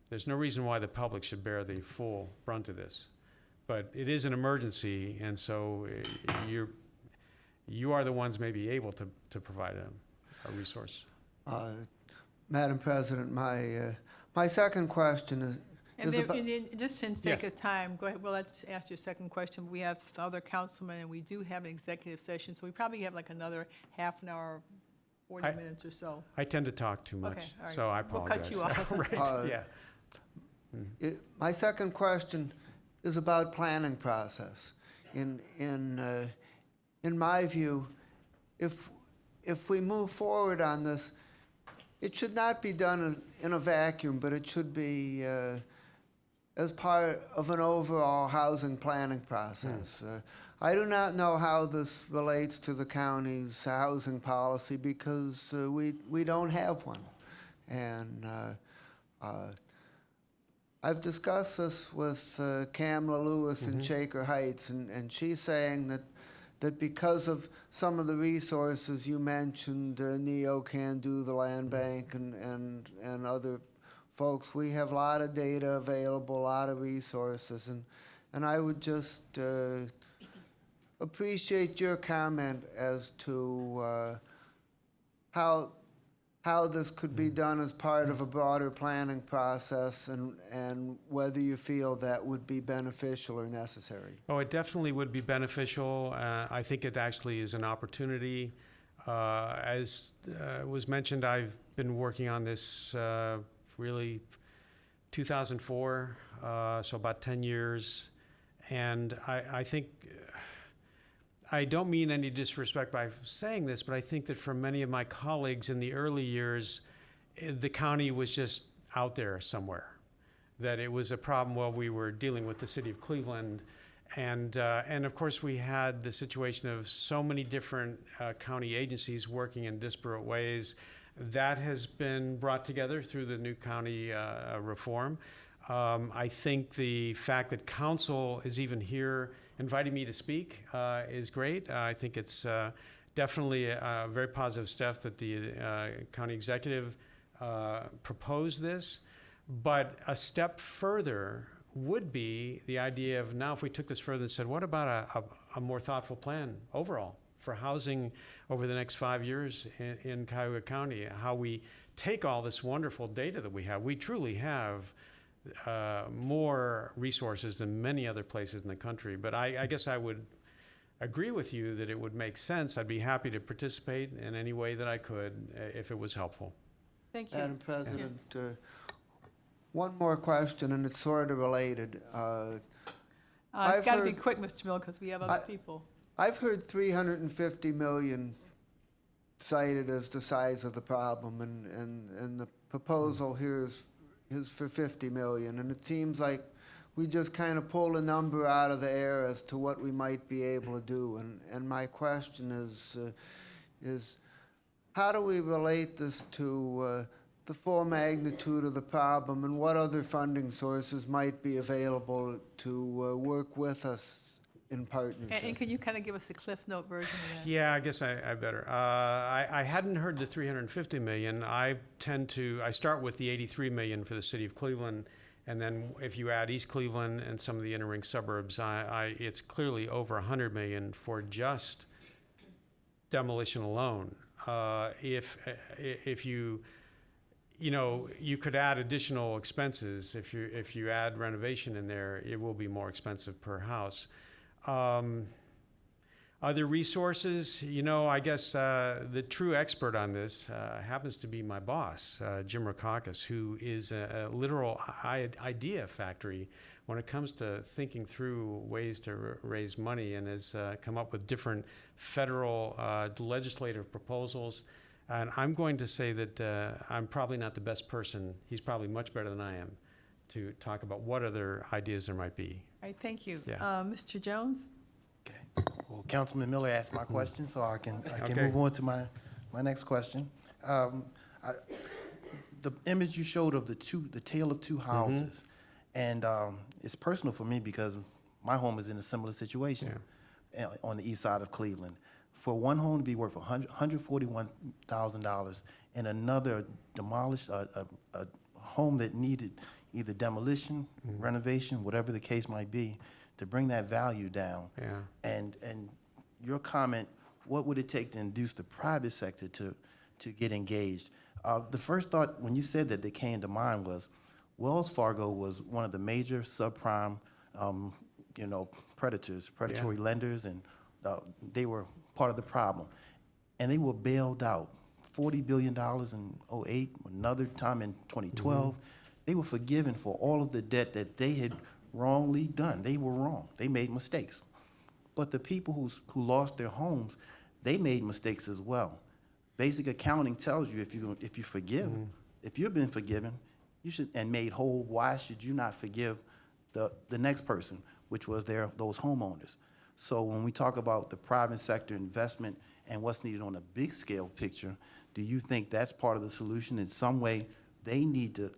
There's no reason why the public should bear the full brunt of this. But it is an emergency, and so you are the ones maybe able to provide a resource. Madam President, my second question is And about... then just in sake of time, go ahead, well, let's ask your second question. We have other councilmen, and we do have an executive session, so we probably have like another half an hour, 40 minutes or so. I tend to talk too much, Okay, all right. so I apologize. We'll cut you off. Right, yeah. My second question is about planning process. In my view, if we move forward on this, it should not be done in a vacuum, but it should be as part of an overall housing planning process. I do not know how this relates to the county's housing policy because we don't have one. And I've discussed this with Kamala Lewis in Shaker Heights, and she's saying that because of some of the resources you mentioned, NEO can do the land bank and other folks, we have a lot of data available, a lot of resources, and I would just appreciate your comment as to how this could be done as part of a broader planning process and whether you feel that would be beneficial or necessary. Oh, it definitely would be beneficial. I think it actually is an opportunity. As was mentioned, I've been working on this really 2004, so about 10 years. And I think, I don't mean any disrespect by saying this, but I think that for many of my colleagues in the early years, the county was just out there somewhere. That it was a problem while we were dealing with the city of Cleveland. And of course, we had the situation of so many different county agencies working in disparate ways. That has been brought together through the new county reform. I think the fact that council is even here inviting me to speak is great. I think it's definitely a very positive step that the county executive proposed this. But a step further would be the idea of now if we took this further and said, what about a more thoughtful plan overall for housing over the next 5 years in Cuyahoga County, how we take all this wonderful data that we have. We truly have more resources than many other places in the country. But I guess I would agree with you that it would make sense. I'd be happy to participate in any way that I could if it was helpful. Thank you. Madam President, one more question, and it's sort of related. It's got to be quick, Mr. Miller, because we have other people. I've heard 350 million cited as the size of the problem, and the proposal here is for 50 million, and it seems like we just kind of pull a number out of the air as to what we might be able to do. And my question is how do we relate this to the full magnitude of the problem, and what other funding sources might be available to work with us in partnership? And can you kind of give us a Cliff Note version of that? Yeah, I guess I better. I hadn't heard the 350 million. I start with the 83 million for the city of Cleveland, and then if you add East Cleveland and some of the inner ring suburbs, it's clearly over 100 million for just demolition alone. If you could add additional expenses. If you add renovation in there, it will be more expensive per house. Other resources, I guess the true expert on this happens to be my boss, Jim Rackauckus, who is a literal idea factory when it comes to thinking through ways to raise money, and has come up with different federal legislative proposals. And I'm going to say that I'm probably not the best person. He's probably much better than I am to talk about what other ideas there might be. All right, thank you. Yeah. Mr. Jones? Okay. Well, Councilman Miller asked my question, so I can Okay. move on to my next question. The image you showed of the tale of two houses, and it's personal for me because my home is in a similar situation on the east side of Cleveland. For one home to be worth $141,000 and another demolished, a home that needed, either demolition, renovation, whatever the case might be, to bring that value down. Yeah. And your comment, what would it take to induce the private sector to get engaged? The first thought when you said that came to mind was Wells Fargo was one of the major subprime, predatory lenders, and they were part of the problem. And they were bailed out. $40 billion in 2008, another time in 2012. They were forgiven for all of the debt that they had wrongly done. They were wrong. They made mistakes. But the people who lost their homes, they made mistakes as well. Basic accounting tells you if you forgive, if you've been forgiven, you should and made whole, why should you not forgive the next person, which was those homeowners? So when we talk about the private sector investment and what's needed on a big scale picture, do you think that's part of the solution? In some way, they need to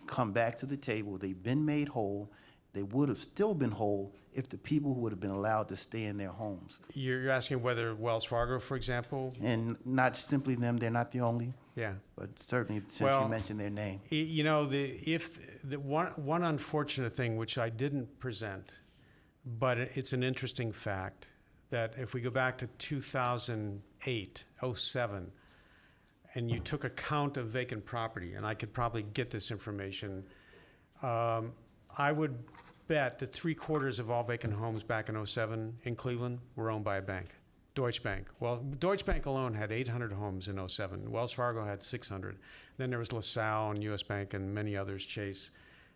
come back to the table. They've been made whole. They would have still been whole if the people who would have been allowed to stay in their homes. You're asking whether Wells Fargo, for example? And not simply them, they're not the only, Yeah. but certainly since Well, you mentioned their name. You know, the one unfortunate thing which I didn't present, but it's an interesting fact, that if we go back to 2008, 07, and you took a count of vacant property, and I could probably get this information, I would bet that 3/4 of all vacant homes back in 07 in Cleveland were owned by a bank, Deutsche Bank. Well, Deutsche Bank alone had 800 homes in 07. Wells Fargo had 600. Then there was LaSalle and US Bank and many others, Chase.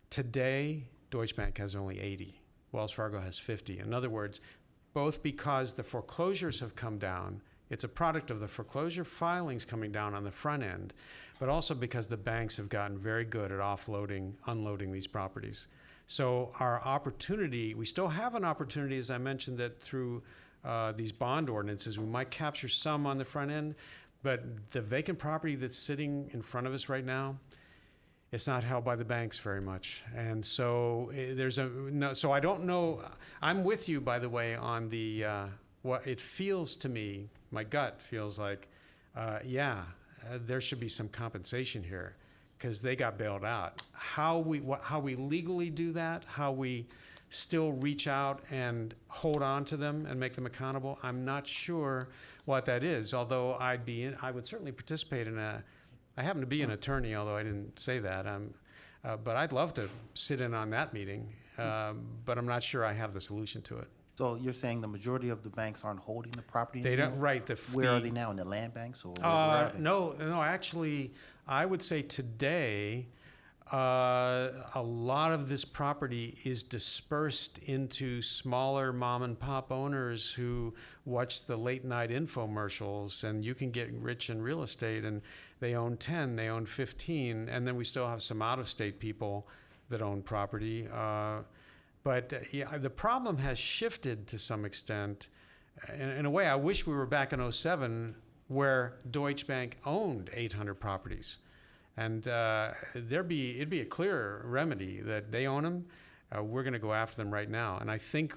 Today, Deutsche Bank has only 80. Wells Fargo has 50. In other words, both because the foreclosures have come down, it's a product of the foreclosure filings coming down on the front end, but also because the banks have gotten very good at offloading, unloading these properties. So our opportunity, we still have an opportunity, as I mentioned, that through these bond ordinances, we might capture some on the front end, but the vacant property that's sitting in front of us right now, it's not held by the banks very much. And so so I don't know, I'm with you, by the way, on the, what it feels to me, my gut feels like, there should be some compensation here, because they got bailed out. How we legally do that, how we still reach out and hold on to them and make them accountable, I'm not sure what that is. Although I would certainly participate in I happen to be an attorney, although I didn't say that. But I'd love to sit in on that meeting, but I'm not sure I have the solution to it. So you're saying the majority of the banks aren't holding the property They anymore? don't, right. Where are they now, in the land banks, or where are they? No, actually, I would say today, a lot of this property is dispersed into smaller mom and pop owners who watch the late night infomercials, and you can get rich in real estate, and they own 10, they own 15, and then we still have some out-of-state people that own property. But the problem has shifted to some extent. In a way, I wish we were back in 07, where Deutsche Bank owned 800 properties. And it'd be a clear remedy that they own them. We're going to go after them right now. And I think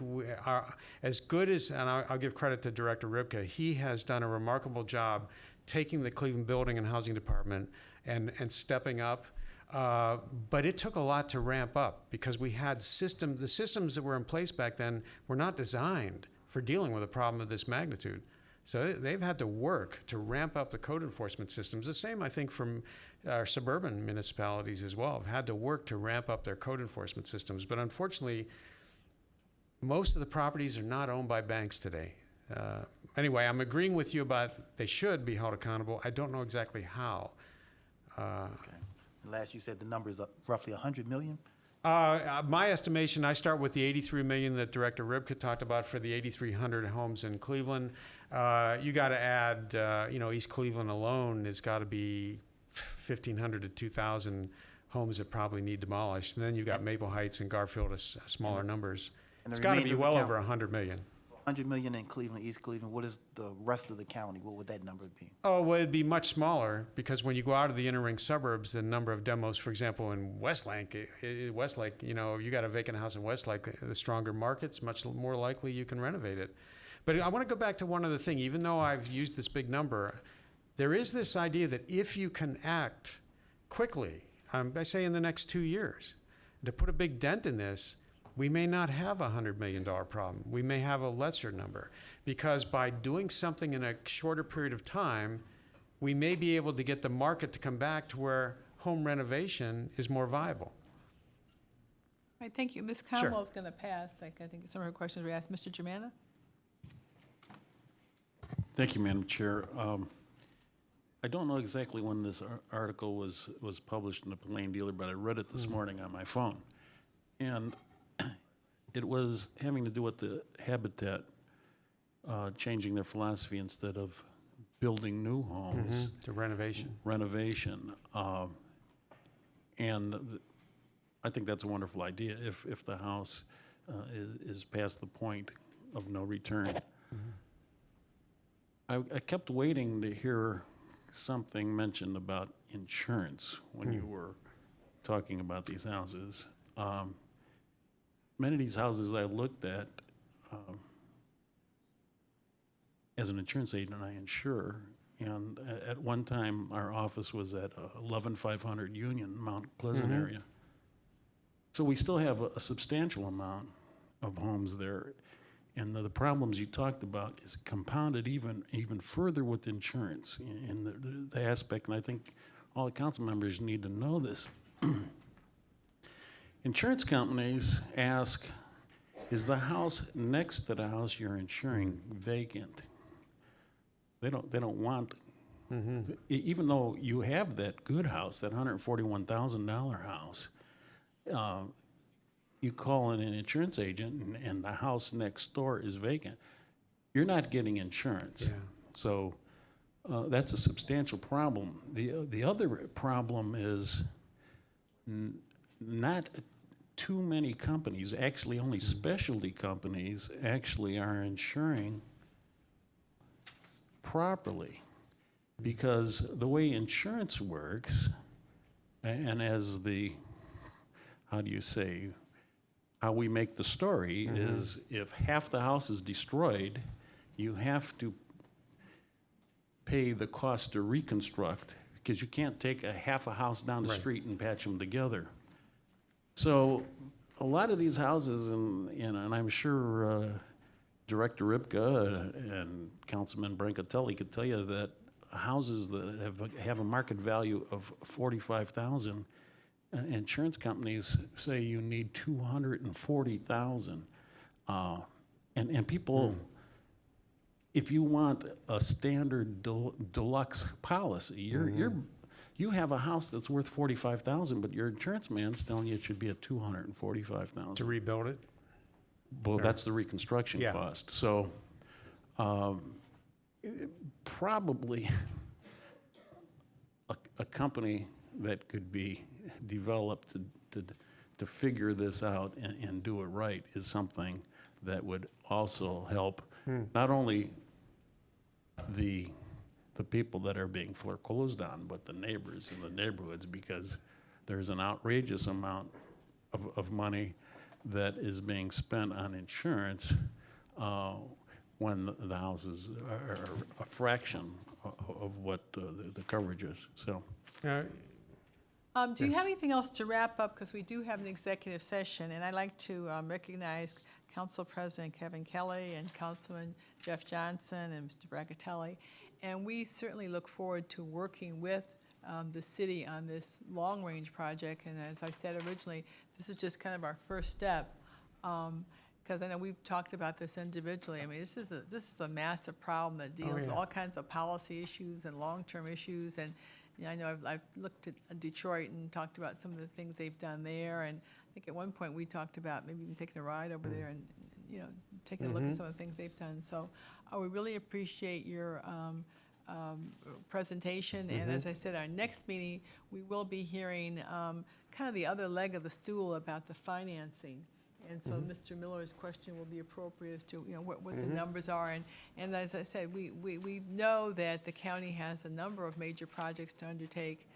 as good as, and I'll give credit to Director Ribka, he has done a remarkable job taking the Cleveland Building and Housing Department and stepping up. But it took a lot to ramp up, because we had the systems that were in place back then were not designed for dealing with a problem of this magnitude. So they've had to work to ramp up the code enforcement systems. The same, I think, from our suburban municipalities as well, have had to work to ramp up their code enforcement systems. But unfortunately, most of the properties are not owned by banks today. Anyway, I'm agreeing with you about they should be held accountable. I don't know exactly how. Okay. And last you said the number is roughly 100 million? My estimation, I start with the 83 million that Director Ribka talked about for the 8,300 homes in Cleveland. You got to add, East Cleveland alone has got to be 1,500 to 2,000 homes that probably need demolished. And then you've got Maple Heights and Garfield as smaller numbers. And the It's got to be remainder of the well count? over 100 million. 100 million in Cleveland, East Cleveland. What is the rest of the county? What would that number be? Oh, well, it'd be much smaller, because when you go out of the inner ring suburbs, the number of demos, for example, in Westlake, you got a vacant house in Westlake, the stronger markets, much more likely you can renovate it. But I want to go back to one other thing. Even though I've used this big number, there is this idea that if you can act quickly, I say in the next 2 years, To put a big dent in this, we may not have a $100 million problem. We may have a lesser number, because by doing something in a shorter period of time, we may be able to get the market to come back to where home renovation is more viable. All right, thank you. Ms. Sure. Conwell's going to pass. I think some of her questions were asked. Mr. Germana? Thank you, Madam Chair. I don't know exactly when this article was published in the Plain Dealer, but I read it this morning on my phone. And it was having to do with the Habitat changing their philosophy instead of building new homes, The renovation. renovation. I think that's a wonderful idea if the house is past the point of no return. I kept waiting to hear something mentioned about insurance when you were talking about these houses. Many of these houses I looked at, as an insurance agent, I insure, and at one time, our office was at 11500 Union, Mount Pleasant area. So we still have a substantial amount of homes there. And the problems you talked about is compounded even further with insurance in the aspect, and I think all the council members need to know this. Insurance companies ask, is the house next to the house you're insuring vacant? They don't want, even though you have that good house, that $141,000 house, you call in an insurance agent and the house next door is vacant, you're not getting insurance. Yeah. So that's a substantial problem. The other problem is not too many companies, actually only specialty companies actually are insuring properly. Because the way insurance works, and as the, how do you say, how we make the story is if half the house is destroyed, you have to pay the cost to reconstruct, because you can't take half a house down the street and patch them together. So a lot of these houses, and I'm sure Director Ripka and Councilman Brancatelli could tell you that houses that have a market value of $45,000, insurance companies say you need $240,000, and people, if you want a standard deluxe policy, you have a house that's worth $45,000, but your insurance man's telling you it should be at $245,000 To rebuild it? Well, that's the reconstruction Yeah. cost. So, probably a company that could be developed to figure this out and do it right is something that would also help not only the people that are being foreclosed on, but the neighbors in the neighborhoods, because there's an outrageous amount of money that is being spent on insurance when the houses are a fraction of what the coverage is. So. Do you have anything else to wrap up? Because we do have an executive session, and I'd like to recognize Council President Kevin Kelly and Councilman Jeff Johnson and Mr. Brancatelli. And we certainly look forward to working with the city on this long-range project. And as I said originally, this is just kind of our first step. Because I know we've talked about this individually. I mean, this is a massive problem that deals with all kinds of policy issues and long-term issues. And you know, I know I've looked at Detroit and talked about some of the things they've done there. And I think at one point we talked about maybe even taking a ride over there and you know, taking a look at some of the things they've done. So we really appreciate your presentation. And as I said, our next meeting, we will be hearing kind of the other leg of the stool about the financing. And so Mr. Miller's question will be appropriate as to, you know, what the numbers are. And as I said, we know that the county has a number of major projects to undertake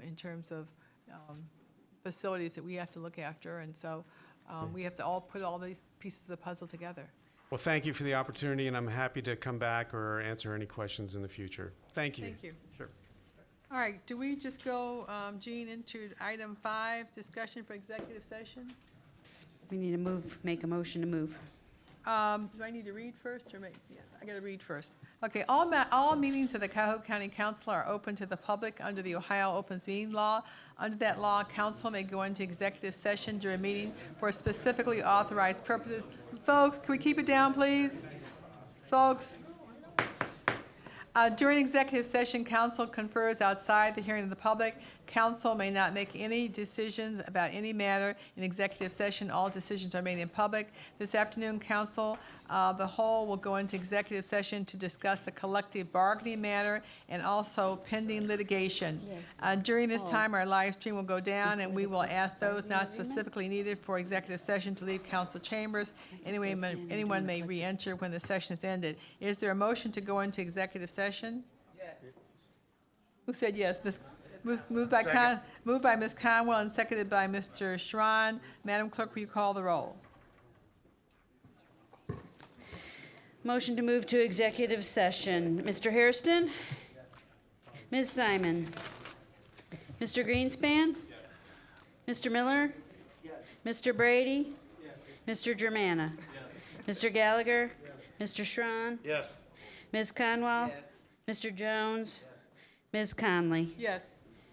in terms of facilities that we have to look after. And so we have to all put all these pieces of the puzzle together. Well, thank you for the opportunity, and I'm happy to come back or answer any questions in the future. Thank you. Thank you. Sure. All right, do we just go, Jean, into item 5, discussion for executive session? We need to move, make a motion to move. Do I need to read first or make, yeah, I gotta read first. Okay, all meetings of the Cuyahoga County Council are open to the public under the Ohio Open Meeting Law. Under that law, council may go into executive session during a meeting for specifically authorized purposes. Folks, can we keep it down, please? Folks? During executive session, council confers outside the hearing of the public. Council may not make any decisions about any matter in executive session. All decisions are made in public. This afternoon, council, the whole will go into executive session to discuss a collective bargaining matter and also pending litigation. During this time, our live stream will go down, and we will ask those not specifically needed for executive session to leave council chambers. Anyone may re-enter when the session is ended. Is there a motion to go into executive session? Yes. Who said yes? Moved by Ms. Conwell and seconded by Mr. Schron. Madam Clerk, will you call the roll? Motion to move to executive session. Mr. Hairston? Ms. Simon? Mr. Greenspan? Mr. Miller? Mr. Brady? Mr. Germana? Mr. Gallagher? Mr. Schron? Yes. Ms. Conwell? Mr. Jones? Ms. Conley? Yes.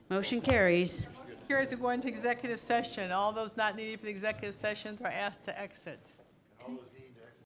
Motion carries. Here as we go into executive session, all those not needed for the executive sessions are asked to exit.